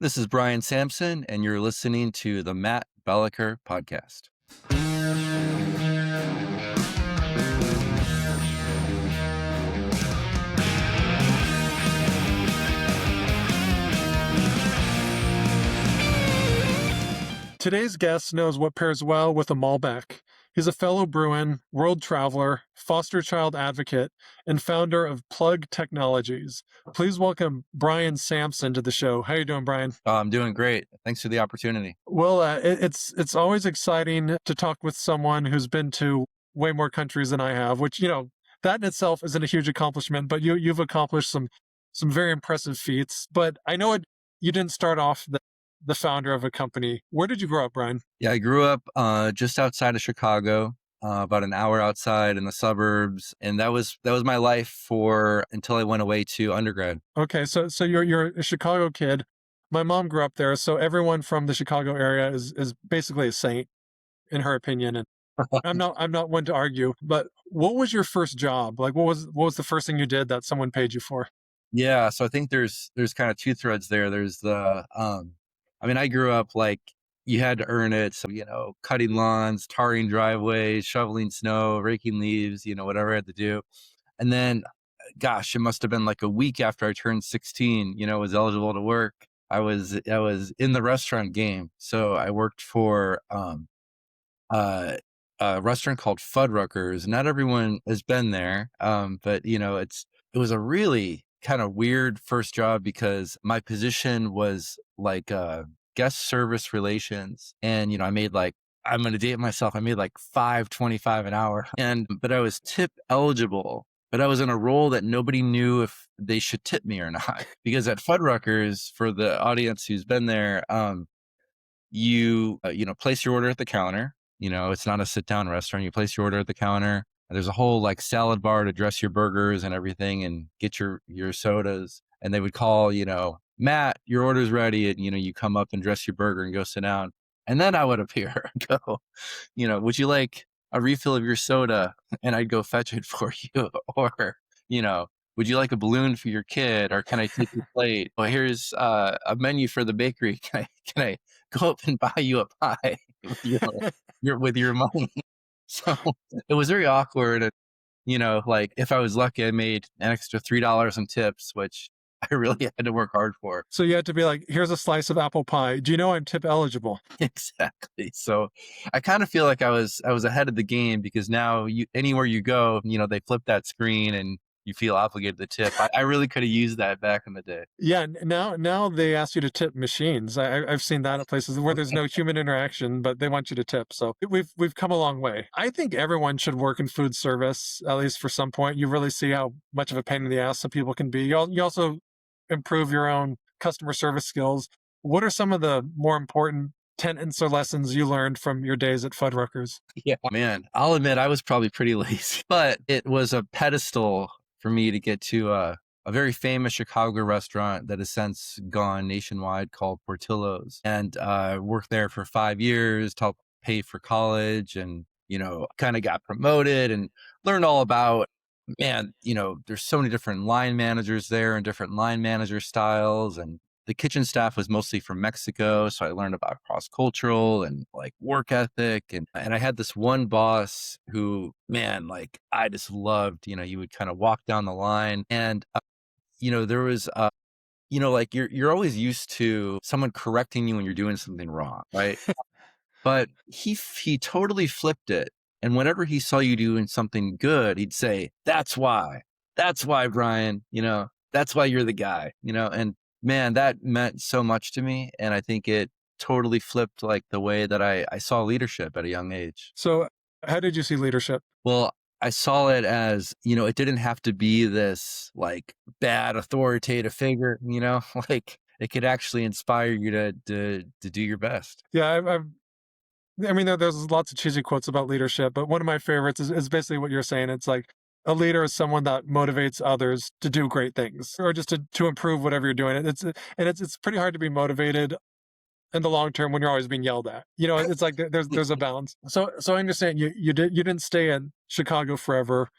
This is Brian Sampson, and you're listening to the Matt Belliker podcast. Today's guest knows what pairs well with a Malbec. He's a fellow Bruin, world traveler, foster child advocate, and founder of Plugg Technologies. Please welcome Brian Sampson to the show. How you doing, Brian? I'm doing great. Thanks for the opportunity. Well, it's always exciting to talk with someone who's been to way more countries than I have, which, that in itself isn't a huge accomplishment, but you've accomplished some very impressive feats. But I know you didn't start off the founder of a company. Where did you grow up, Brian? Yeah, I grew up just outside of Chicago, about an hour outside in the suburbs, and that was my life until I went away to undergrad. Okay, so you're a Chicago kid. My mom grew up there, so everyone from the Chicago area is basically a saint, in her opinion. And I'm not one to argue. But what was your first job? Like, what was the first thing you did that someone paid you for? Yeah, so I think there's kind of two threads there. There's I grew up like you had to earn it. So, cutting lawns, tarring driveways, shoveling snow, raking leaves, whatever I had to do. And then, gosh, it must have been like a week after I turned 16, was eligible to work. I was in the restaurant game. So I worked for a restaurant called Fuddruckers. Not everyone has been there, but it was a really kind of weird first job because my position was like guest service relations, and I made like, I'm going to date myself, I made like $5.25 an hour, but I was tip eligible. But I was in a role that nobody knew if they should tip me or not. Because at Fuddruckers, for the audience who's been there, you place your order at the counter. It's not a sit down restaurant. You place your order at the counter. There's a whole like salad bar to dress your burgers and everything, and get your sodas. And they would call, Matt, your order's ready. And, you come up and dress your burger and go sit down. And then I would appear and go, would you like a refill of your soda? And I'd go fetch it for you. Or, would you like a balloon for your kid? Or can I take your plate? Well, here's a menu for the bakery. Can I go up and buy you a pie with your money? So it was very awkward. And, like if I was lucky, I made an extra $3 in tips, which I really had to work hard for. So you had to be like, here's a slice of apple pie. Do you know I'm tip eligible? Exactly. So I kind of feel like I was ahead of the game, because now anywhere you go, they flip that screen and you feel obligated to tip. I really could have used that back in the day. Yeah, now they ask you to tip machines. I've seen that at places where there's no human interaction, but they want you to tip. So we've come a long way. I think everyone should work in food service, at least for some point. You really see how much of a pain in the ass some people can be. You also improve your own customer service skills. What are some of the more important tenets or lessons you learned from your days at Fuddruckers? Yeah, man, I'll admit I was probably pretty lazy, but it was a pedestal for me to get to a very famous Chicago restaurant that has since gone nationwide called Portillo's, and worked there for 5 years to help pay for college, and kind of got promoted and learned all about, man, there's so many different line managers there and different line manager styles, and the kitchen staff was mostly from Mexico. So I learned about cross-cultural and like work ethic. And I had this one boss who, man, like I just loved, you would kind of walk down the line, and, there was, like you're always used to someone correcting you when you're doing something wrong, right? But he totally flipped it. And whenever he saw you doing something good, he'd say, that's why, Brian, that's why you're the guy, and man, that meant so much to me. And I think it totally flipped like the way that I saw leadership at a young age. So how did you see leadership? Well, I saw it as, it didn't have to be this like bad authoritative figure, like it could actually inspire you to do your best. Yeah, there's lots of cheesy quotes about leadership, but one of my favorites is basically what you're saying. It's like a leader is someone that motivates others to do great things, or just to improve whatever you're doing. It's pretty hard to be motivated in the long term when you're always being yelled at. It's like there's a balance. So I understand you didn't stay in Chicago forever.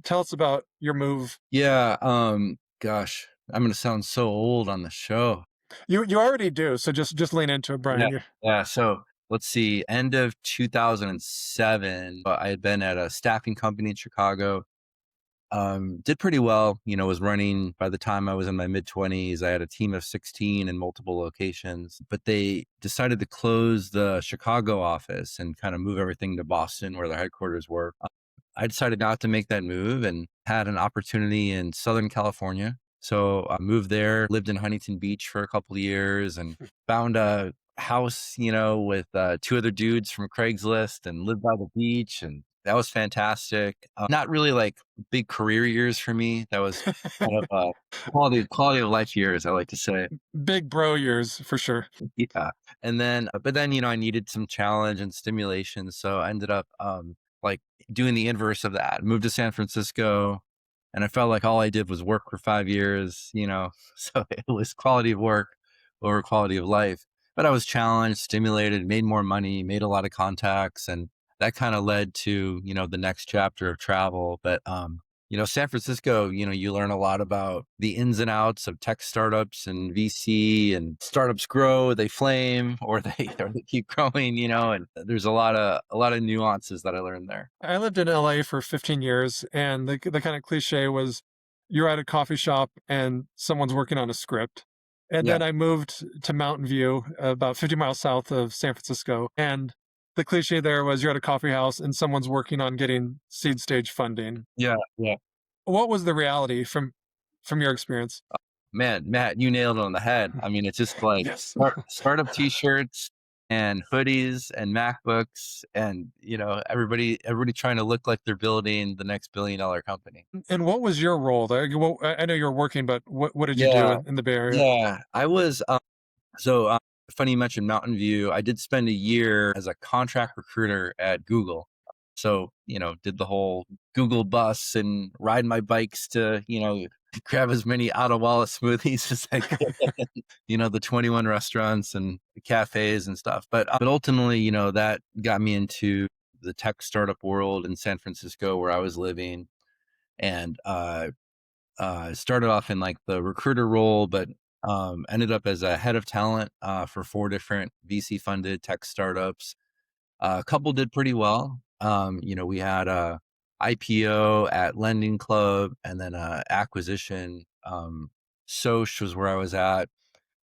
Tell us about your move. Yeah. Gosh, I'm going to sound so old on the show. You already do, so just lean into it, Yeah. Brian. You Yeah. So let's see, end of 2007, I had been at a staffing company in Chicago. Did pretty well, was running by the time I was in my mid 20s. I had a team of 16 in multiple locations, but they decided to close the Chicago office and kind of move everything to Boston where their headquarters were. I decided not to make that move and had an opportunity in Southern California. So I moved there, lived in Huntington Beach for a couple of years and found a house, with two other dudes from Craigslist and lived by the beach. And that was fantastic. Not really like big career years for me. That was kind of quality of life years, I like to say. big bro years for sure. Yeah. And then, but then, I needed some challenge and stimulation. So I ended up, like doing the inverse of that, moved to San Francisco. And I felt like all I did was work for 5 years, so it was quality of work over quality of life. But I was challenged, stimulated, made more money, made a lot of contacts. And that kind of led to, the next chapter of travel. But, San Francisco, you learn a lot about the ins and outs of tech startups and VC, and startups grow, they flame, or they or they keep growing, and there's a lot of nuances that I learned there. I lived in LA for 15 years, and the kind of cliche was you're at a coffee shop and someone's working on a script. And Yeah. then I moved to Mountain View, about 50 miles south of San Francisco. And the cliche there was you're at a coffee house and someone's working on getting seed stage funding. Yeah. Yeah. What was the reality from your experience? Man, Matt, you nailed it on the head. I mean, it's just like Yes. startup t-shirts and hoodies and MacBooks and, everybody trying to look like they're building the next billion-dollar company. And what was your role there? Well, I know you're working, but what did you do Yeah. in the Bay Area? Yeah. I was, so funny you mentioned Mountain View. I did spend a year as a contract recruiter at Google. So, did the whole Google bus and ride my bikes to, grab as many Walla smoothies as I could, the 21 restaurants and cafes and stuff. But ultimately, that got me into the tech startup world in San Francisco where I was living. And started off in like the recruiter role, but ended up as a head of talent for four different VC funded tech startups. A couple did pretty well. We had a IPO at Lending Club, and then a acquisition. Soch was where I was at.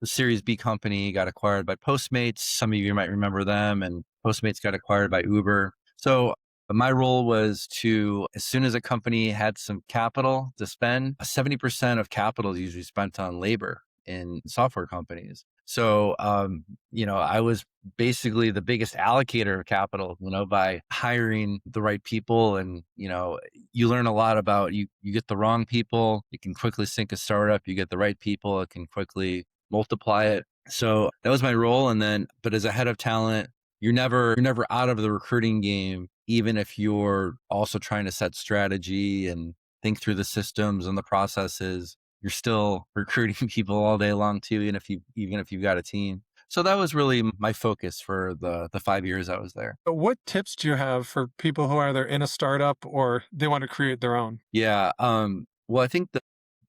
The Series B company got acquired by Postmates. Some of you might remember them, and Postmates got acquired by Uber. So my role was to, as soon as a company had some capital to spend, 70% of capital is usually spent on labor in software companies. So, I was basically the biggest allocator of capital, by hiring the right people. And, you learn a lot about you get the wrong people, it can quickly sink a startup. You get the right people, it can quickly multiply it. So that was my role. And then, but as a head of talent, you're never out of the recruiting game, even if you're also trying to set strategy and think through the systems and the processes. You're still recruiting people all day long too, even if you've got a team. So that was really my focus for the 5 years I was there. But what tips do you have for people who are either in a startup or they want to create their own? Yeah. Well, I think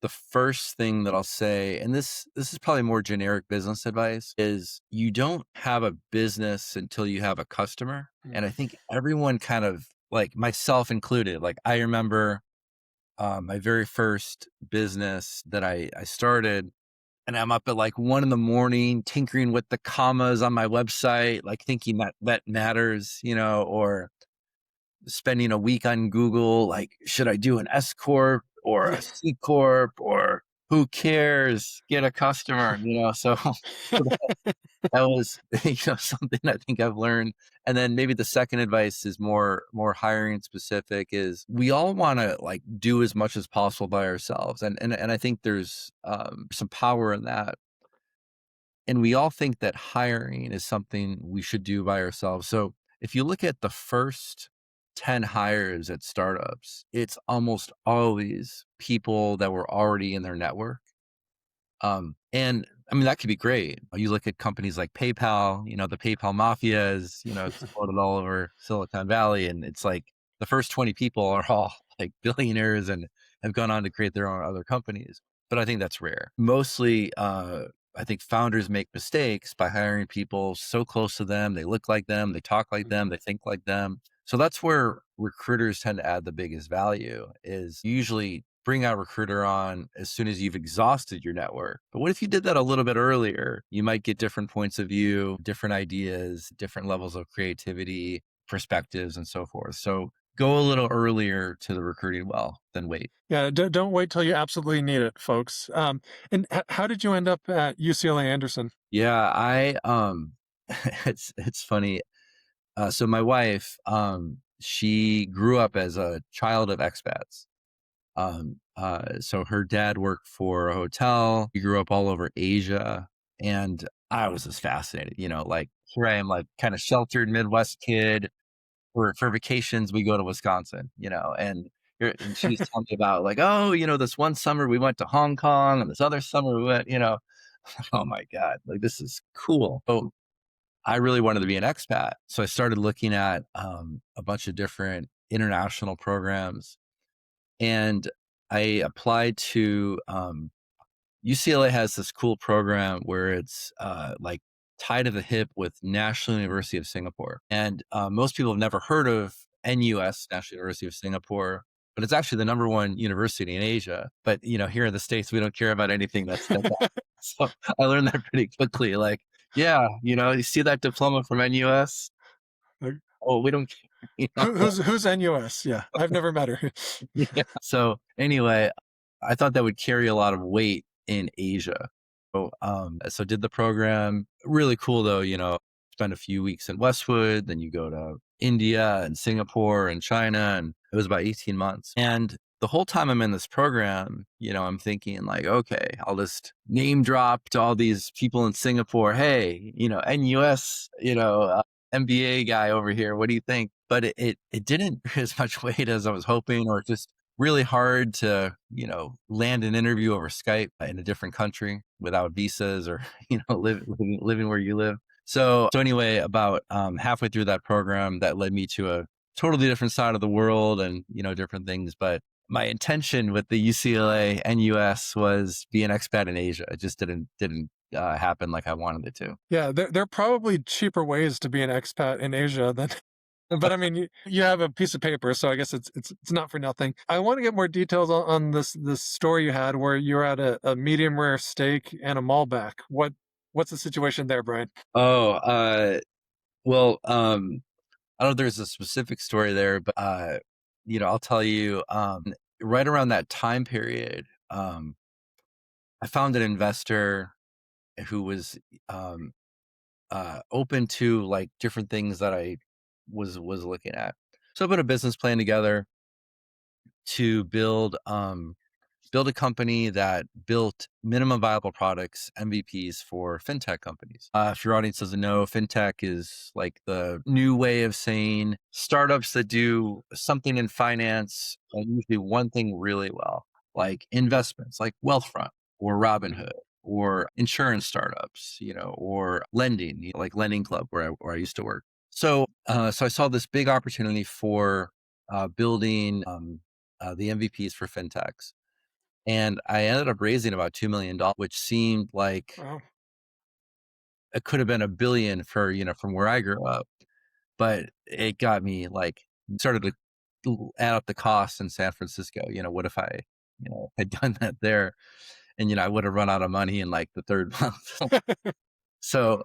the first thing that I'll say, and this is probably more generic business advice, is you don't have a business until you have a customer. And I Mm. think everyone kind of, like myself included, like I remember my very first business that I started, and I'm up at like 1 in the morning tinkering with the commas on my website, like thinking that matters, or spending a week on Google, like, should I do an S corp or a C corp, or who cares? Get a customer, So that was, something I think I've learned. And then maybe the second advice is more hiring specific. Is we all want to like do as much as possible by ourselves, and I think there's some power in that. And we all think that hiring is something we should do by ourselves. So if you look at the first 10 hires at startups, it's almost always people that were already in their network. And I mean, that could be great. You look at companies like PayPal, the PayPal mafia is, exploded all over Silicon Valley. And it's like the first 20 people are all like billionaires and have gone on to create their own other companies. But I think that's rare. Mostly, I think founders make mistakes by hiring people so close to them. They look like them, they talk like them, they think like them. So that's where recruiters tend to add the biggest value is you usually bring a recruiter on as soon as you've exhausted your network. But what if you did that a little bit earlier? You might get different points of view, different ideas, different levels of creativity, perspectives, and so forth. So go a little earlier to the recruiting well than wait. Yeah, don't wait till you absolutely need it, folks. And how did you end up at UCLA Anderson? Yeah, it's funny. So my wife, she grew up as a child of expats. So her dad worked for a hotel. He grew up all over Asia, and I was just fascinated. Like here I am, like kind of sheltered Midwest kid. For vacations, we go to Wisconsin. And she's telling me about like, oh, this one summer we went to Hong Kong, and this other summer we went. Oh my god, like this is cool. So I really wanted to be an expat. So I started looking at a bunch of different international programs and I applied to UCLA has this cool program where it's like tied to the hip with National University of Singapore. And most people have never heard of NUS, National University of Singapore, but it's actually the number one university in Asia. But here in the States, we don't care about anything that's that. So I learned that pretty quickly. Like, yeah, you see that diploma from NUS? Like, Oh, we don't care. who's NUS? Yeah, I've never met her. Yeah. So anyway, I thought that would carry a lot of weight in Asia. So did the program. Really cool though, spend a few weeks in Westwood, then you go to India and Singapore and China, and it was about 18 months. And the whole time I'm in this program, I'm thinking like, okay, I'll just name drop to all these people in Singapore. Hey, NUS, MBA guy over here. What do you think? But it didn't as much weight as I was hoping, or just really hard to, land an interview over Skype in a different country without visas or, living where you live. So anyway, about halfway through that program, that led me to a totally different side of the world and, different things. But my intention with the UCLA NUS was be an expat in Asia. It just didn't happen like I wanted it to. Yeah, there are probably cheaper ways to be an expat in Asia than. But I mean, you have a piece of paper, so I guess it's not for nothing. I want to get more details on this story you had where you're at a medium rare steak and a Malbec. What's the situation there, Brian? Oh, well, I don't know if there's a specific story there, but I'll tell you, right around that time period, I found an investor who was um, open to like different things that I was looking at. So I put a business plan together to build a company that built minimum viable products, MVPs for fintech companies. If your audience doesn't know, fintech is like the new way of saying startups that do something in finance and usually one thing really well, like investments, like Wealthfront or Robinhood or insurance startups, or lending, like Lending Club where I used to work. So I saw this big opportunity for building the MVPs for fintechs and I ended up raising about $2 million, which seemed like Wow. it could have been a billion for, from where I grew up. But it got me like started to add up the costs in San Francisco. What if I, had done that there and, I would have run out of money in like the third month. So,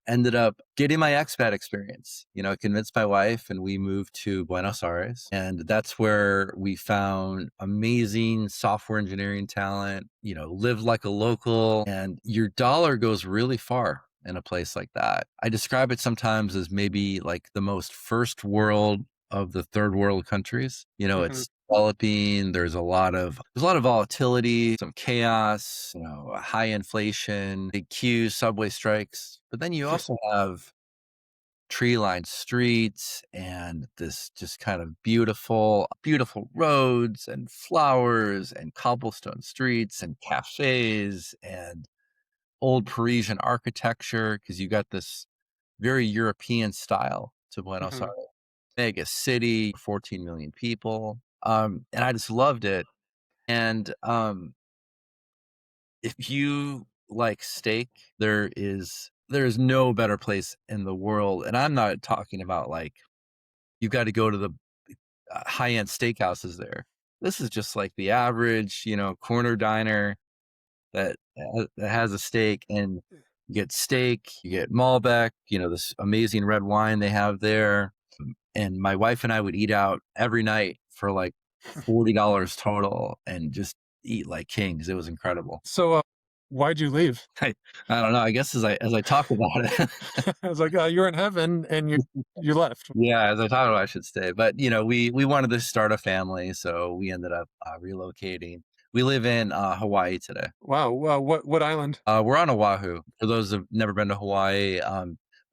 ended up getting my expat experience, convinced my wife and we moved to Buenos Aires. And that's where we found amazing software engineering talent, live like a local and your dollar goes really far in a place like that. I describe it sometimes as maybe like the most first world of the third world countries. Hmm. It's developing. There's a lot of volatility, some chaos, high inflation, big queues, subway strikes. But then you also have tree-lined streets and this just kind of beautiful, beautiful roads and flowers and cobblestone streets and cafes and old Parisian architecture because you got this very European style to Buenos Hmm. Aires. Mega city, 14 million people. And I just loved it. And if you like steak, there is no better place in the world, and I'm not talking about, like, you've gotta go to the, high-end steakhouses there. This is just like the average, corner diner that has a steak, and you get steak, you get Malbec, this amazing red wine they have there, and my wife and I would eat out every night for, like, $40 total and just eat like kings. It was incredible. So, why'd you leave? I I don't know, I guess as I talk about it. I was like, "You're in heaven," and you left. Yeah, as I talk about it, I should stay, but, we wanted to start a family, so we ended up, relocating. We live in, Hawaii today. Wow. Well, what island? We're on Oahu. For those who've never been to Hawaii,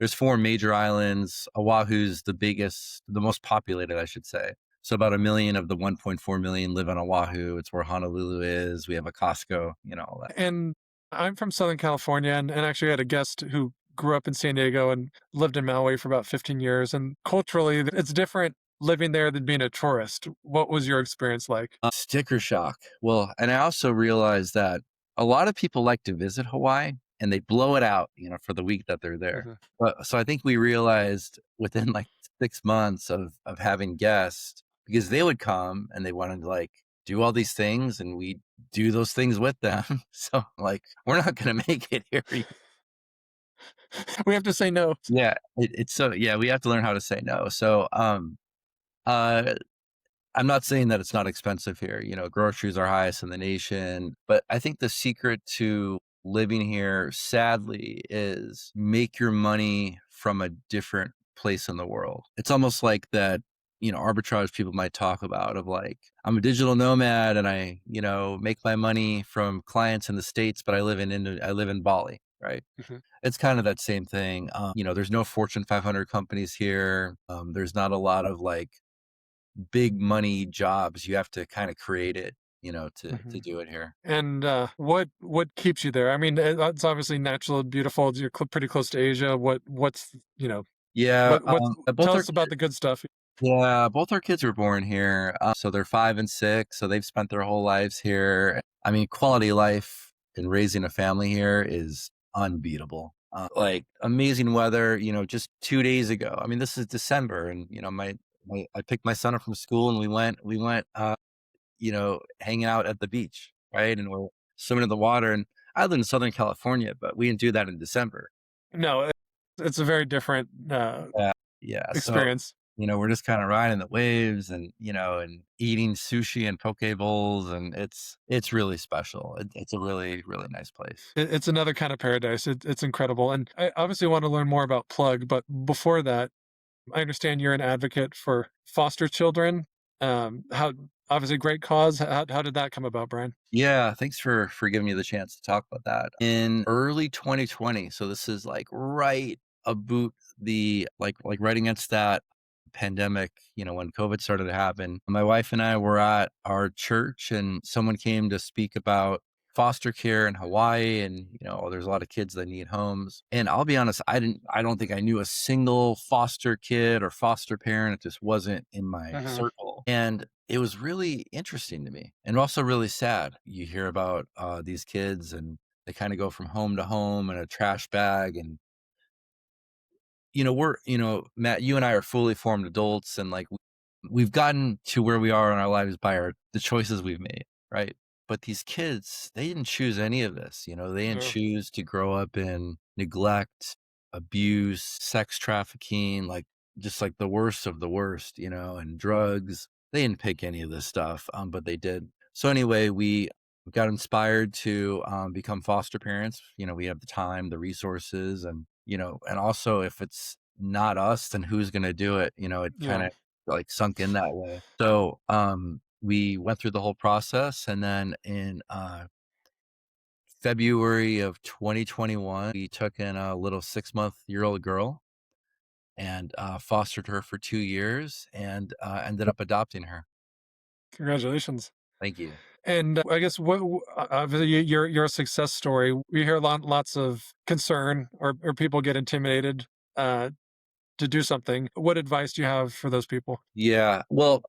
there's 4 major islands. Oahu's the biggest, the most populated, I should say. So about 1,000,000 of the 1.4 million live on Oahu. It's where Honolulu is. We have a Costco, all that. And I'm from Southern California, and actually had a guest who grew up in San Diego and lived in Maui for about 15 years. And culturally, it's different living there than being a tourist. What was your experience like? Sticker shock. Well, and I also realized that a lot of people like to visit Hawaii and they blow it out, for the week that they're there. Mhm. But so I think we realized within like 6 months of having guests, because they would come and they wanted to like do all these things and we do those things with them. So like we're not gonna make it here. We have to say no. Yeah. It's so yeah, we have to learn how to say no. So uh I'm not saying that it's not expensive here. Groceries are highest in the nation, but I think the secret to living here, sadly, is make your money from a different place in the world. It's almost like that, arbitrage people might talk about of like, I'm a digital nomad and I make my money from clients in the States, but I live in Bali, right? Mhm, It's kind of that same thing. There's no Fortune 500 companies here. There's not a lot of like big money jobs. You have to kind of create it, to mhm. do it here. And what keeps you there? I mean, it's obviously natural and beautiful. You're pretty close to Asia. What's Yeah, what's both tell our us about the good stuff. yeah, both our kids were born here. So they're 5 and 6, so they've spent their whole lives here. I mean, quality of life and raising a family here is unbeatable. Like amazing weather, just 2 days ago. I mean, this is December and my I picked my son up from school and we went hanging out at the beach, right? And we're swimming in the water. And I live in Southern California, but we didn't do that in December. No, it's a very different Yeah. Yeah. So, experience. we're just kind of riding the waves and eating sushi and poke bowls. And it's really special. It's a really, really nice place. It's another kind of paradise. It's incredible. And I obviously want to learn more about Plug, but before that, I understand you're an advocate for foster children. How obviously great cause. How did that come about, Brian? Yeah, thanks for giving me the chance to talk about that. In early 2020, so this is like right about the like right against that pandemic, when COVID started to happen. My wife and I were at our church and someone came to speak about foster care in Hawaii and there's a lot of kids that need homes. And I'll be honest, I don't think I knew a single foster kid or foster parent. It just wasn't in my Mhm. circle. And it was really interesting to me and also really sad. You hear about these kids and they kind of go from home to home in a trash bag and Matt, you and I are fully formed adults and like we've gotten to where we are in our lives by the choices we've made, right? But these kids, they didn't choose any of this, they didn't No. choose to grow up in neglect, abuse, sex trafficking, like just like the worst of the worst, and drugs. They didn't pick any of this stuff, but they did. So anyway, we got inspired to become foster parents. We have the time, the resources, and also if it's not us, then who's going to do it? It kind Yeah. of like sunk in that way. So we went through the whole process, and then in February of 2021, we took in a little 6-month-year-old girl and fostered her for 2 years and ended up adopting her. Congratulations. Thank you. And I guess obviously you're a success story. We hear lots of concern or people get intimidated uh, to do something. What advice do you have for those people? Yeah. Well,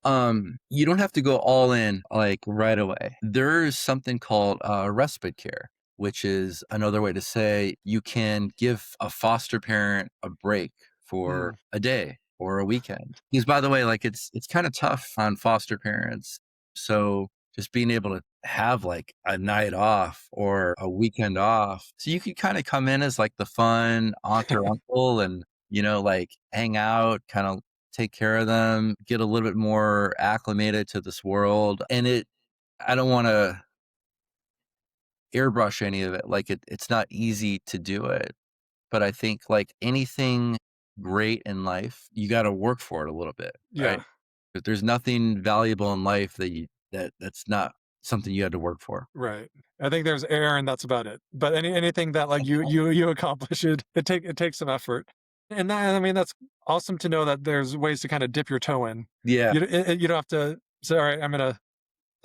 you don't have to go all in like right away. There's something called respite care, which is another way to say you can give a foster parent a break Mm. for a day or a weekend. Because by the way, like it's kind of tough on foster parents. So just being able to have like a night off or a weekend off. So you could kind of come in as like the fun aunt or uncle and, like hang out, kind of take care of them, get a little bit more acclimated to this world. And I don't want to airbrush any of it. Like it's not easy to do it, but I think like anything great in life, you got to work for it a little bit, right? Yeah. But there's nothing valuable in life that's not something you had to work for. Right. I think there's air and that's about it. But anything that like you accomplish it takes some effort. And that, I mean, that's awesome to know that there's ways to kind of dip your toe in. Yeah. You don't have to say, all right, I'm gonna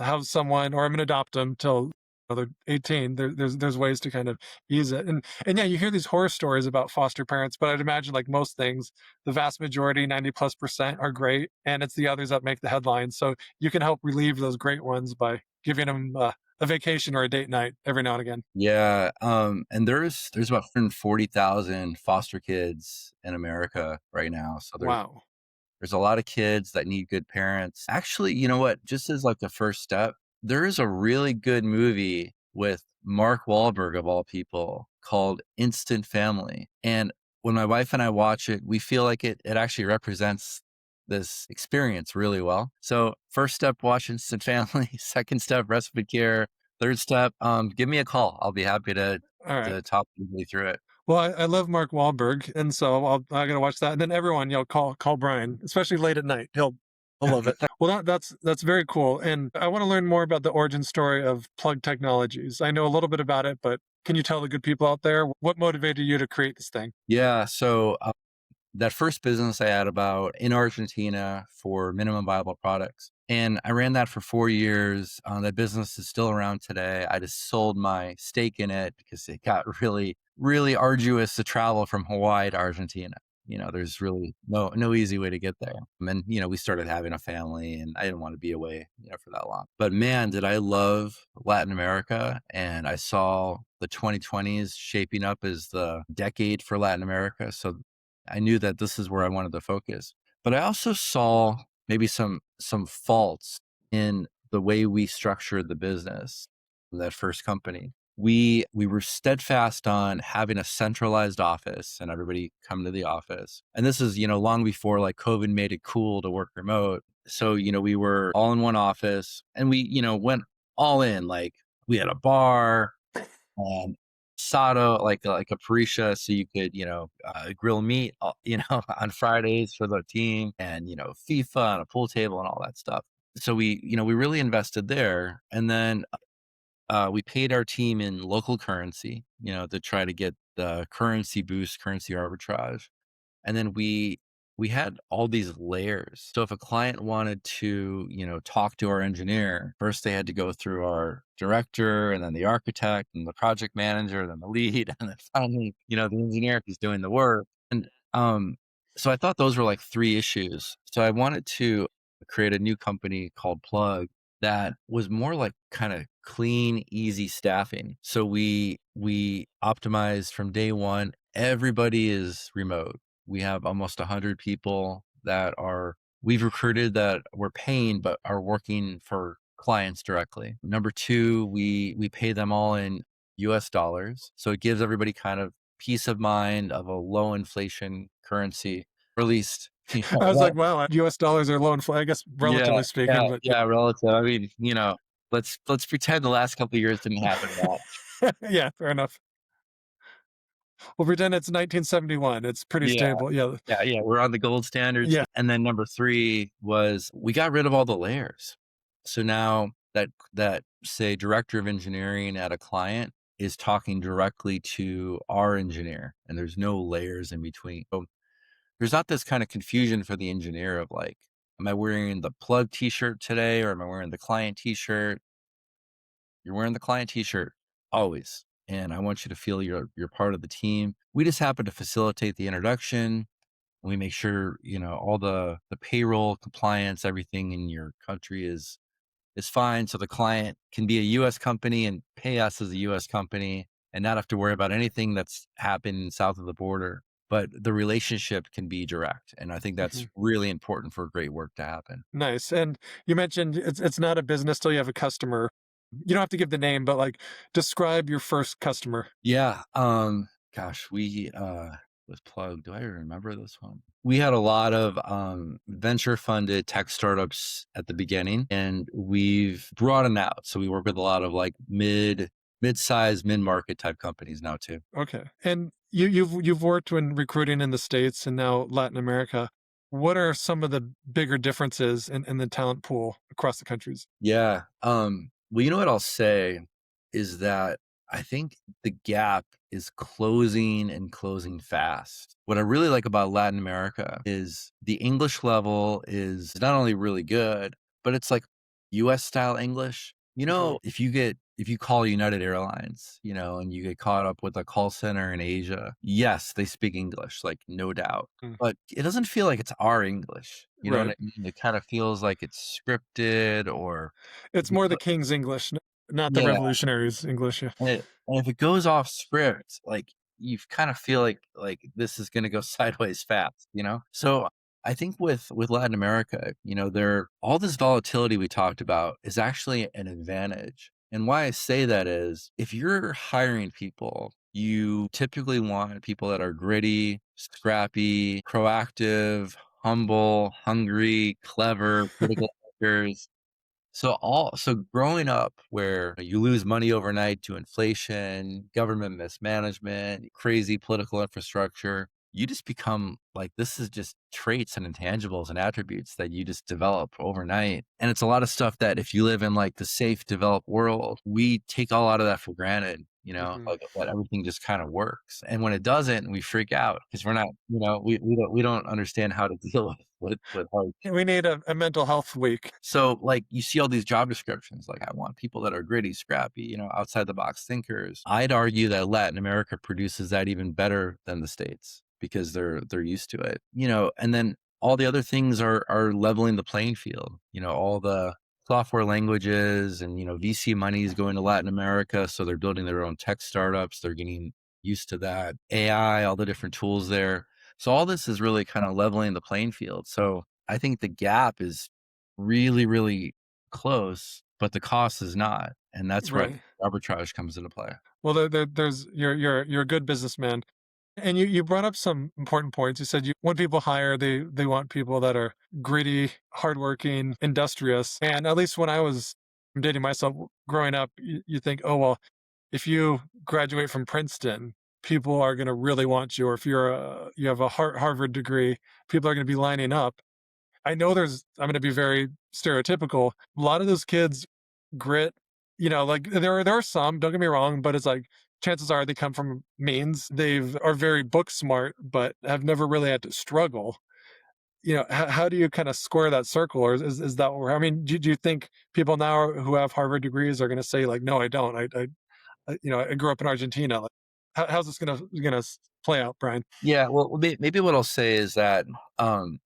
have someone or I'm gonna adopt them till they're 18. There's ways to kind of ease it. And yeah, you hear these horror stories about foster parents, but I'd imagine like most things, the vast majority, 90+% are great, and it's the others that make the headlines. So you can help relieve those great ones by giving them a vacation or a date night every now and again. Yeah. And there's about 140,000 foster kids in America right now. So Wow. there's a lot of kids that need good parents. Actually, you know what? Just as like the first step, there is a really good movie with Mark Wahlberg of all people called Instant Family. And when my wife and I watch it, we feel like it actually represents this experience really well. So first step, watch Instant Family. Second step, respite care. Third step, give me a call. I'll be happy to All right. talk you through it. Well, I love Mark Wahlberg, and so I gotta watch that. And then everyone, call Brian, especially late at night. He'll love it. Well, that's very cool. And I want to learn more about the origin story of Plugg Technologies. I know a little bit about it, but can you tell the good people out there what motivated you to create this thing? Yeah. So that first business I had about in Argentina for minimum viable products. And I ran that for 4 years. That business is still around today. I just sold my stake in it because it got really, really arduous to travel from Hawaii to Argentina. There's really no easy way to get there. And we started having a family, and I didn't want to be away, for that long. But man, did I love Latin America, and I saw the 2020s shaping up as the decade for Latin America. So I knew that this is where I wanted to focus. But I also saw maybe some faults in the way we structured the business, that first company. We were steadfast on having a centralized office and everybody come to the office. And this is, long before like COVID made it cool to work remote. So, we were all in one office and we, went all in. Like we had a bar, and Sado, like a Parisha, so you could, grill meat, on Fridays for the team, and FIFA and a pool table and all that stuff. So we really invested there, and then we paid our team in local currency, to try to get the currency boost, currency arbitrage. And then we had all these layers. So if a client wanted to, talk to our engineer, first they had to go through our director and then the architect and the project manager, then the lead, and then finally, the engineer who's doing the work. And so I thought those were like three issues. So I wanted to create a new company called Plugg that was more like kind of clean, easy staffing. So we optimized from day one. Everybody is remote. We have almost 100 people that we've recruited that we're paying, but are working for clients directly. Number two, we pay them all in US dollars. So it gives everybody kind of peace of mind of a low inflation currency, or at least, I was like, wow, U.S. dollars are low inflation, I guess, yeah, relatively speaking, but yeah, relative. I mean, let's pretend the last couple of years didn't happen that. yeah, yeah, fair enough. We'll pretend it's 1971. It's pretty Yeah. stable. Yeah, Yeah, yeah, we're on the gold standards. yeah. And then number 3 was we got rid of all the layers. So now that say director of engineering at a client is talking directly to our engineer, and there's no layers in between. So there's not this kind of confusion for the engineer of like, am I wearing the Plugg t-shirt today or am I wearing the client t-shirt? You're wearing the client t-shirt always. And I want you to feel you're part of the team. We just happen to facilitate the introduction. We make sure, all the payroll compliance, everything in your country is is fine. So the client can be a US company and pay us as a US company and not have to worry about anything that's happening south of the border. But the relationship can be direct. And I think that's Mhm. really important for great work to happen. Nice. And you mentioned it's not a business till you have a customer. You don't have to give the name, but like describe your first customer. Yeah. Gosh, we with Plugg, do I remember this one? We had a lot of venture funded tech startups at the beginning, and we've broadened out. So we work with a lot of like mid-size, mid-market type companies now too. Okay. And you've worked in recruiting in the States and now Latin America. What are some of the bigger differences in the talent pool across the countries? Yeah. Well, you know what I'll say is that I think the gap is closing and closing fast. What I really like about Latin America is the English level is not only really good, but it's like US style English. Mhm. If you call United Airlines, and you get caught up with a call center in Asia, yes, they speak English, like no doubt. Mm. But it doesn't feel like it's our English. You know what Right. I mean? It kind of feels like it's scripted or It's more the King's English, not the yeah, revolutionaries' English. Yeah. and if it goes off script, like, you kind of feel like this is gonna go sideways fast, you know? So, I think with Latin America, there all this volatility we talked about is actually an advantage, and why I say that is, if you're hiring people, you typically want people that are gritty, scrappy, proactive, humble, hungry, clever, critical thinkers. So growing up where you lose money overnight to inflation, government mismanagement, crazy political infrastructure, you just become like this is just traits and intangibles and attributes that you just develop overnight. And it's a lot of stuff that if you live in like the safe, developed world, we take a lot of that for granted, Mhm. like that everything just kind of works. And when it doesn't, we freak out because we're not, we don't understand how to deal with hard. We need a mental health week. So, like, you see all these job descriptions, like, I want people that are gritty, scrappy, outside the box thinkers. I'd argue that Latin America produces that even better than the States because they're used to it, and then all the other things are leveling the playing field, all the software languages and, VC money is going to Latin America. So they're building their own tech startups. They're getting used to that. AI, all the different tools there. So all this is really kind of leveling the playing field. So I think the gap is really, really close, but the cost is not, and that's where Right. arbitrage comes into play. Well, there's you're a good businessman. And you brought up some important points. You said when people hire, they want people that are gritty, hardworking, industrious. And at least when I was dating myself growing up, you think, oh well, if you graduate from Princeton, people are going to really want you. Or if you have a Harvard degree, people are going to be lining up. I know I'm going to be very stereotypical. A lot of those kids grit, like there are some, don't get me wrong, but it's like chances are they come from means. They are very book smart, but have never really had to struggle. How do you kind of square that circle? Or is that where, I mean, do you think people now who have Harvard degrees are going to say like, no, I don't. I grew up in Argentina. Like, how's this going to play out, Brian? Yeah, well, maybe what I'll say is that, and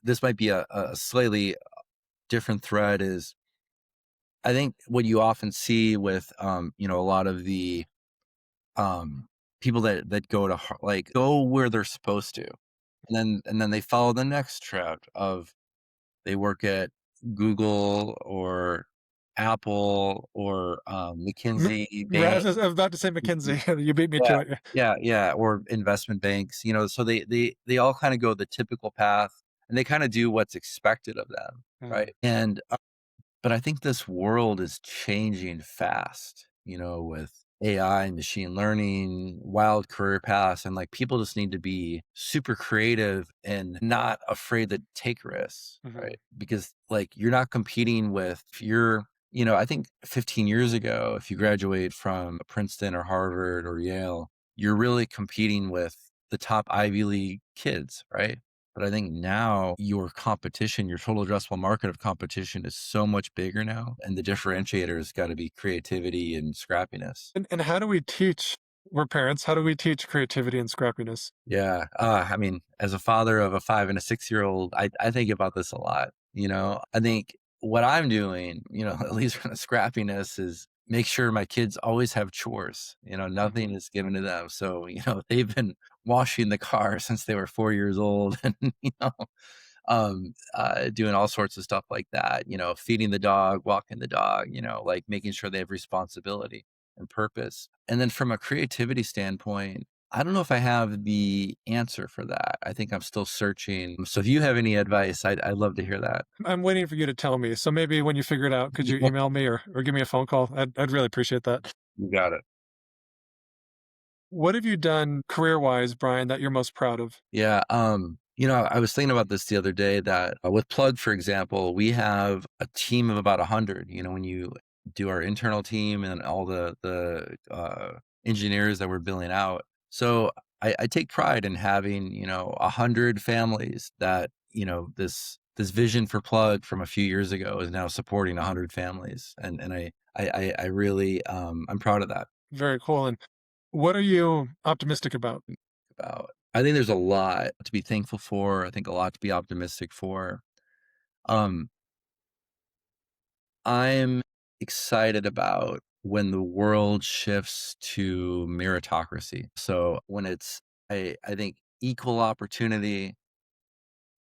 this might be a slightly different thread, is I think what you often see with, a lot of the, people that go to like go where they're supposed to, and then they follow the next trap of they work at Google or Apple or, McKinsey Right, Bank. I was about to say McKinsey. You beat me Yeah, to it. yeah, or investment banks, so they all kinda go the typical path, and they kinda do what's expected of them, Yeah. right? And, but I think this world is changing fast, with AI, machine learning, wild career paths, and like people just need to be super creative and not afraid to take risks, Mhm. right? Because like you're not competing with I think 15 years ago, if you graduate from Princeton or Harvard or Yale, you're really competing with the top Ivy League kids, right? But I think now your competition, your total addressable market of competition is so much bigger now. And the differentiator has got to be creativity and scrappiness. And how do we teach we're parents, how do we teach creativity and scrappiness? Yeah. I mean, as a father of a 5 and a 6-year-old, I think about this a lot. I think what I'm doing, at least from the scrappiness, is make sure my kids always have chores. Nothing Mhm. is given to them. So, they've been washing the car since they were 4 years old and, doing all sorts of stuff like that, feeding the dog, walking the dog, like making sure they have responsibility and purpose. And then from a creativity standpoint, I don't know if I have the answer for that. I think I'm still searching. So if you have any advice, I'd love to hear that. I'm waiting for you to tell me. So maybe when you figure it out, could you email me or give me a phone call? I'd really appreciate that. You got it. What have you done career-wise, Brian, that you're most proud of? Yeah. I was thinking about this the other day that with Plug, for example, we have a team of about 100. When you do our internal team and all the engineers that we're billing out. So I take pride in having 100 families that this vision for Plug from a few years ago is now supporting 100 families, and I really I'm proud of that. Very cool. And what are you optimistic about? About. I think there's a lot to be thankful for. I think a lot to be optimistic for. Um, I'm excited about when the world shifts to meritocracy. So when it's, I think, equal opportunity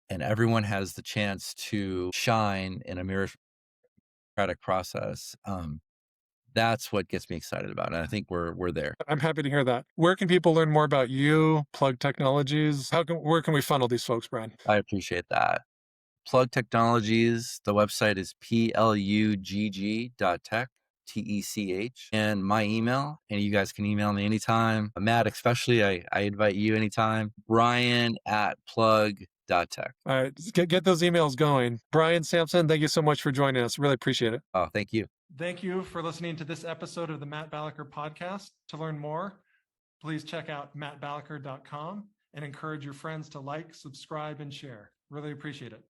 and everyone has the chance to shine in a meritocratic process. That's what gets me excited about it. And I think we're there. I'm happy to hear that. Where can people learn more about you, Plug Technologies? Where can we funnel these folks, Brian? I appreciate that. Plug Technologies. The website is plugg.tech, TECH. And my email, and you guys can email me anytime. Matt, especially, I invite you anytime. Brian at plug.tech. All right, just get those emails going. Brian Sampson, thank you so much for joining us. Really appreciate it. Oh, thank you. Thank you for listening to this episode of the Matt Balaker podcast. To learn more, please check out mattbalaker.com and encourage your friends to like, subscribe, and share. Really appreciate it.